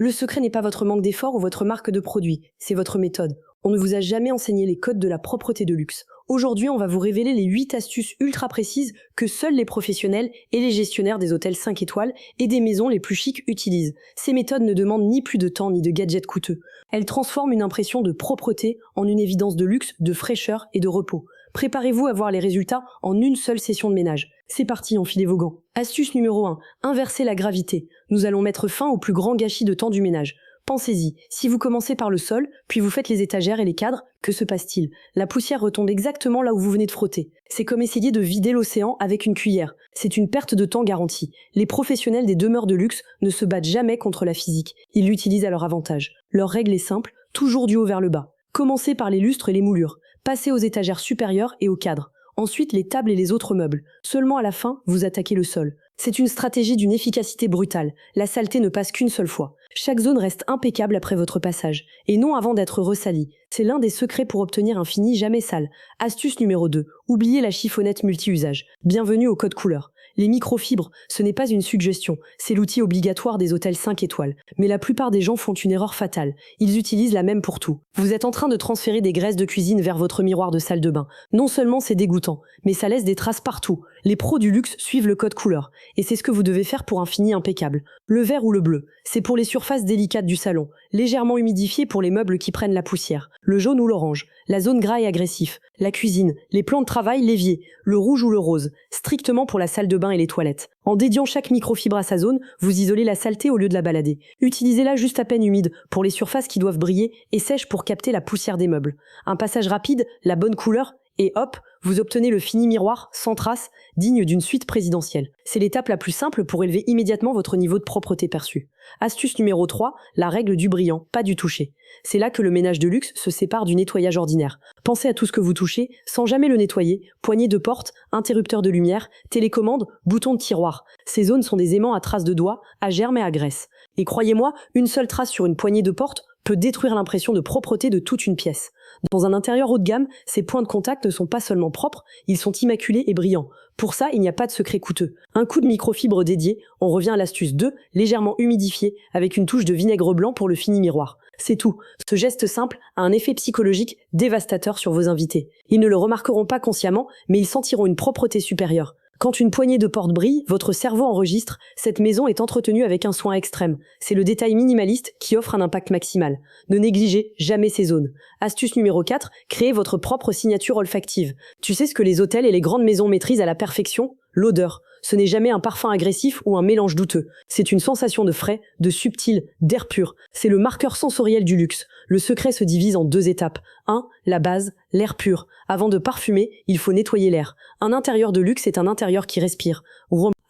Le secret n'est pas votre manque d'effort ou votre marque de produit, c'est votre méthode. On ne vous a jamais enseigné les codes de la propreté de luxe. Aujourd'hui, on va vous révéler les 8 astuces ultra précises que seuls les professionnels et les gestionnaires des hôtels 5 étoiles et des maisons les plus chics utilisent. Ces méthodes ne demandent ni plus de temps ni de gadgets coûteux. Elles transforment une impression de propreté en une évidence de luxe, de fraîcheur et de repos. Préparez-vous à voir les résultats en une seule session de ménage. C'est parti, enfilez vos gants. Astuce numéro 1. Inversez la gravité. Nous allons mettre fin au plus grand gâchis de temps du ménage. Pensez-y, si vous commencez par le sol, puis vous faites les étagères et les cadres, que se passe-t-il? La poussière retombe exactement là où vous venez de frotter. C'est comme essayer de vider l'océan avec une cuillère. C'est une perte de temps garantie. Les professionnels des demeures de luxe ne se battent jamais contre la physique. Ils l'utilisent à leur avantage. Leur règle est simple, toujours du haut vers le bas. Commencez par les lustres et les moulures. Passez aux étagères supérieures et aux cadres. Ensuite, les tables et les autres meubles. Seulement à la fin, vous attaquez le sol. C'est une stratégie d'une efficacité brutale. La saleté ne passe qu'une seule fois. Chaque zone reste impeccable après votre passage, et non avant d'être ressalie. C'est l'un des secrets pour obtenir un fini jamais sale. Astuce numéro 2. Oubliez la chiffonnette multi-usage. Bienvenue au code couleur. Les microfibres, ce n'est pas une suggestion, c'est l'outil obligatoire des hôtels 5 étoiles. Mais la plupart des gens font une erreur fatale. Ils utilisent la même pour tout. Vous êtes en train de transférer des graisses de cuisine vers votre miroir de salle de bain. Non seulement c'est dégoûtant, mais ça laisse des traces partout. Les pros du luxe suivent le code couleur. Et c'est ce que vous devez faire pour un fini impeccable. Le vert ou le bleu, c'est pour les surfaces délicates du salon. Légèrement humidifié pour les meubles qui prennent la poussière. Le jaune ou l'orange, la zone gras et agressif. La cuisine, les plans de travail, l'évier. Le rouge ou le rose, strictement pour la salle de bain et les toilettes. En dédiant chaque microfibre à sa zone, vous isolez la saleté au lieu de la balader. Utilisez-la juste à peine humide pour les surfaces qui doivent briller et sèches pour capter la poussière des meubles. Un passage rapide, la bonne couleur, et hop, vous obtenez le fini miroir, sans trace, digne d'une suite présidentielle. C'est l'étape la plus simple pour élever immédiatement votre niveau de propreté perçu. Astuce numéro 3, la règle du brillant, pas du toucher. C'est là que le ménage de luxe se sépare du nettoyage ordinaire. Pensez à tout ce que vous touchez, sans jamais le nettoyer, poignée de porte, interrupteur de lumière, télécommande, bouton de tiroir. Ces zones sont des aimants à traces de doigts, à germes et à graisse. Et croyez-moi, une seule trace sur une poignée de porte peut détruire l'impression de propreté de toute une pièce. Dans un intérieur haut de gamme, ces points de contact ne sont pas seulement propres, ils sont immaculés et brillants. Pour ça, il n'y a pas de secret coûteux. Un coup de microfibre dédié, on revient à l'astuce 2, légèrement humidifié, avec une touche de vinaigre blanc pour le fini miroir. C'est tout. Ce geste simple a un effet psychologique dévastateur sur vos invités. Ils ne le remarqueront pas consciemment, mais ils sentiront une propreté supérieure. Quand une poignée de porte brille, votre cerveau enregistre, cette maison est entretenue avec un soin extrême. C'est le détail minimaliste qui offre un impact maximal. Ne négligez jamais ces zones. Astuce numéro 4, créez votre propre signature olfactive. Tu sais ce que les hôtels et les grandes maisons maîtrisent à la perfection? L'odeur. Ce n'est jamais un parfum agressif ou un mélange douteux. C'est une sensation de frais, de subtil, d'air pur. C'est le marqueur sensoriel du luxe. Le secret se divise en 2 étapes. 1. La base, l'air pur. Avant de parfumer, il faut nettoyer l'air. Un intérieur de luxe est un intérieur qui respire.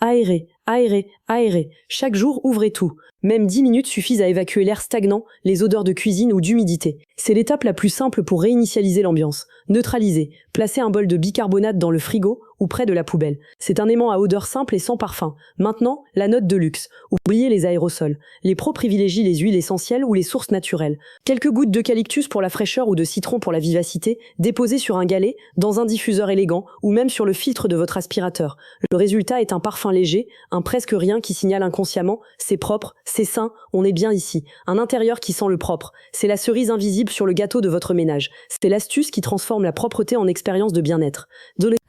Aérez, aérez, aérez. Chaque jour, ouvrez tout. Même 10 minutes suffisent à évacuer l'air stagnant, les odeurs de cuisine ou d'humidité. C'est l'étape la plus simple pour réinitialiser l'ambiance. Neutralisez. Placez un bol de bicarbonate dans le frigo ou près de la poubelle. C'est un aimant à odeur simple et sans parfum. Maintenant, la note de luxe. Oubliez les aérosols. Les pros privilégient les huiles essentielles ou les sources naturelles. Quelques gouttes d'eucalyptus pour la fraîcheur ou de citron pour la vivacité, déposées sur un galet, dans un diffuseur élégant ou même sur le filtre de votre aspirateur. Le résultat est un parfum léger, un presque rien qui signale inconsciemment « c'est propre, c'est sain, on est bien ici ». Un intérieur qui sent le propre. C'est la cerise invisible sur le gâteau de votre ménage. C'est l'astuce qui transforme la propreté en expérience de bien-être.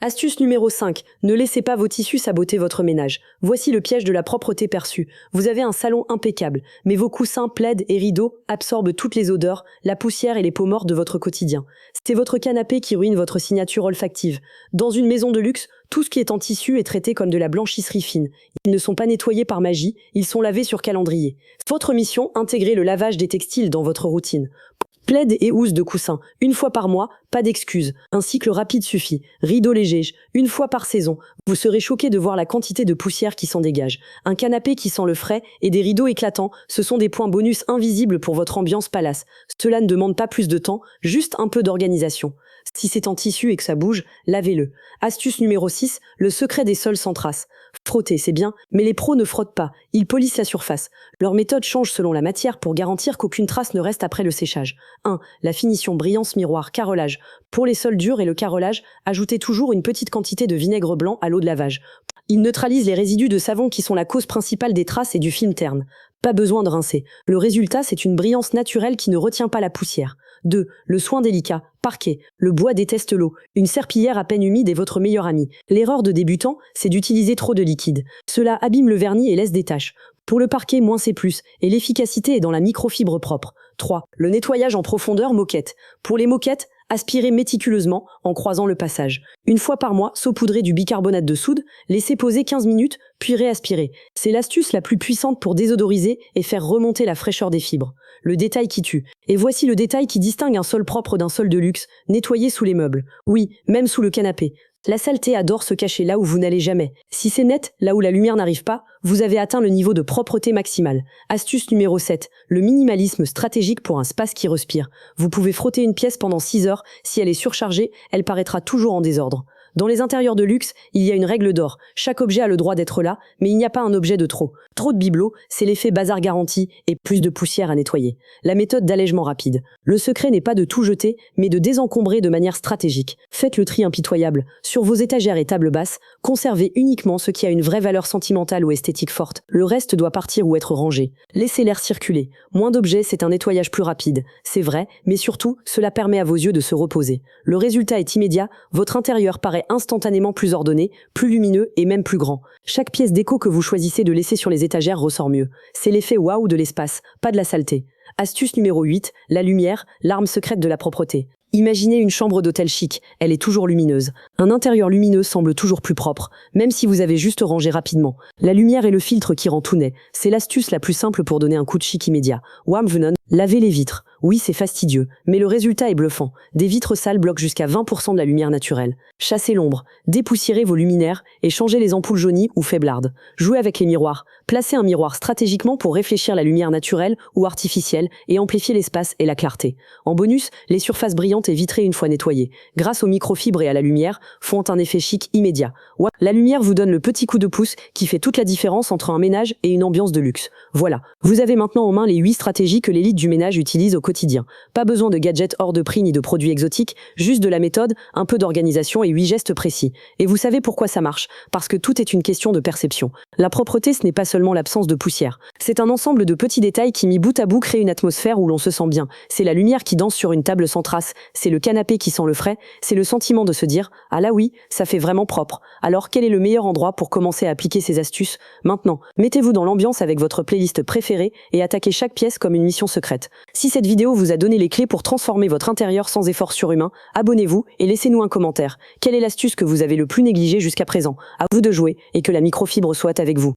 Astuce numéro 5. Ne laissez pas vos tissus saboter votre ménage. Voici le piège de la propreté perçue. Vous avez un salon impeccable, mais vos coussins, plaids et rideaux absorbent toutes les odeurs, la poussière et les peaux mortes de votre quotidien. C'est votre canapé qui ruine votre signature olfactive. Dans une maison de luxe, tout ce qui est en tissu est traité comme de la blanchisserie fine. Ils ne sont pas nettoyés par magie, ils sont lavés sur calendrier. Votre mission, intégrer le lavage des textiles dans votre routine. Plaid et housse de coussin, une fois par mois, pas d'excuses. Un cycle rapide suffit. Rideau léger, une fois par saison. Vous serez choqué de voir la quantité de poussière qui s'en dégage. Un canapé qui sent le frais et des rideaux éclatants, ce sont des points bonus invisibles pour votre ambiance palace. Cela ne demande pas plus de temps, juste un peu d'organisation. Si c'est en tissu et que ça bouge, lavez-le. Astuce numéro 6, le secret des sols sans traces. Frotter, c'est bien, mais les pros ne frottent pas, ils polissent la surface. Leur méthode change selon la matière pour garantir qu'aucune trace ne reste après le séchage. 1. La finition brillance miroir, carrelage. Pour les sols durs et le carrelage, ajoutez toujours une petite quantité de vinaigre blanc à l'eau de lavage. Il neutralise les résidus de savon qui sont la cause principale des traces et du film terne. Pas besoin de rincer. Le résultat, c'est une brillance naturelle qui ne retient pas la poussière. 2. Le soin délicat. Parquet. Le bois déteste l'eau. Une serpillière à peine humide est votre meilleur ami. L'erreur de débutant, c'est d'utiliser trop de liquide. Cela abîme le vernis et laisse des taches. Pour le parquet, moins c'est plus, et l'efficacité est dans la microfibre propre. 3. Le nettoyage en profondeur moquette. Pour les moquettes, aspirez méticuleusement en croisant le passage. Une fois par mois, saupoudrez du bicarbonate de soude, laissez poser 15 minutes, puis réaspirez. C'est l'astuce la plus puissante pour désodoriser et faire remonter la fraîcheur des fibres. Le détail qui tue. Et voici le détail qui distingue un sol propre d'un sol de luxe, nettoyé sous les meubles. Oui, même sous le canapé. La saleté adore se cacher là où vous n'allez jamais. Si c'est net, là où la lumière n'arrive pas, vous avez atteint le niveau de propreté maximal. Astuce numéro 7. Le minimalisme stratégique pour un space qui respire. Vous pouvez frotter une pièce pendant 6 heures. Si elle est surchargée, elle paraîtra toujours en désordre. Dans les intérieurs de luxe, il y a une règle d'or. Chaque objet a le droit d'être là, mais il n'y a pas un objet de trop. Trop de bibelots, c'est l'effet bazar garanti et plus de poussière à nettoyer. La méthode d'allègement rapide. Le secret n'est pas de tout jeter, mais de désencombrer de manière stratégique. Faites le tri impitoyable. Sur vos étagères et tables basses, conservez uniquement ce qui a une vraie valeur sentimentale ou esthétique forte. Le reste doit partir ou être rangé. Laissez l'air circuler. Moins d'objets, c'est un nettoyage plus rapide. C'est vrai, mais surtout, cela permet à vos yeux de se reposer. Le résultat est immédiat, votre intérieur paraît instantanément plus ordonné, plus lumineux et même plus grand. Chaque pièce déco que vous choisissez de laisser sur les étagères ressort mieux. C'est l'effet waouh de l'espace, pas de la saleté. Astuce numéro 8, la lumière, l'arme secrète de la propreté. Imaginez une chambre d'hôtel chic, elle est toujours lumineuse. Un intérieur lumineux semble toujours plus propre, même si vous avez juste rangé rapidement. La lumière est le filtre qui rend tout net. C'est l'astuce la plus simple pour donner un coup de chic immédiat. Wamvenon, lavez les vitres. Oui, c'est fastidieux, mais le résultat est bluffant. Des vitres sales bloquent jusqu'à 20% de la lumière naturelle. Chassez l'ombre, dépoussiérez vos luminaires et changez les ampoules jaunies ou faiblardes. Jouez avec les miroirs. Placez un miroir stratégiquement pour réfléchir la lumière naturelle ou artificielle et amplifier l'espace et la clarté. En bonus, les surfaces brillantes et vitrées une fois nettoyées, grâce aux microfibres et à la lumière, font un effet chic immédiat. La lumière vous donne le petit coup de pouce qui fait toute la différence entre un ménage et une ambiance de luxe. Voilà, vous avez maintenant en main les 8 stratégies que l'élite du ménage utilise au quotidien. Pas besoin de gadgets hors de prix ni de produits exotiques, juste de la méthode, un peu d'organisation et 8 gestes précis. Et vous savez pourquoi ça marche? Parce que tout est une question de perception. La propreté, ce n'est pas seulement l'absence de poussière. C'est un ensemble de petits détails qui mis bout à bout créent une atmosphère où l'on se sent bien. C'est la lumière qui danse sur une table sans trace, c'est le canapé qui sent le frais, c'est le sentiment de se dire « Ah là oui, ça fait vraiment propre ». Alors quel est le meilleur endroit pour commencer à appliquer ces astuces? Maintenant, mettez-vous dans l'ambiance avec votre playlist préférée et attaquez chaque pièce comme une mission secrète. Si cette vidéo vous a donné les clés pour transformer votre intérieur sans effort surhumain, abonnez-vous et laissez-nous un commentaire. Quelle est l'astuce que vous avez le plus négligée jusqu'à présent? À vous de jouer et que la microfibre soit avec vous.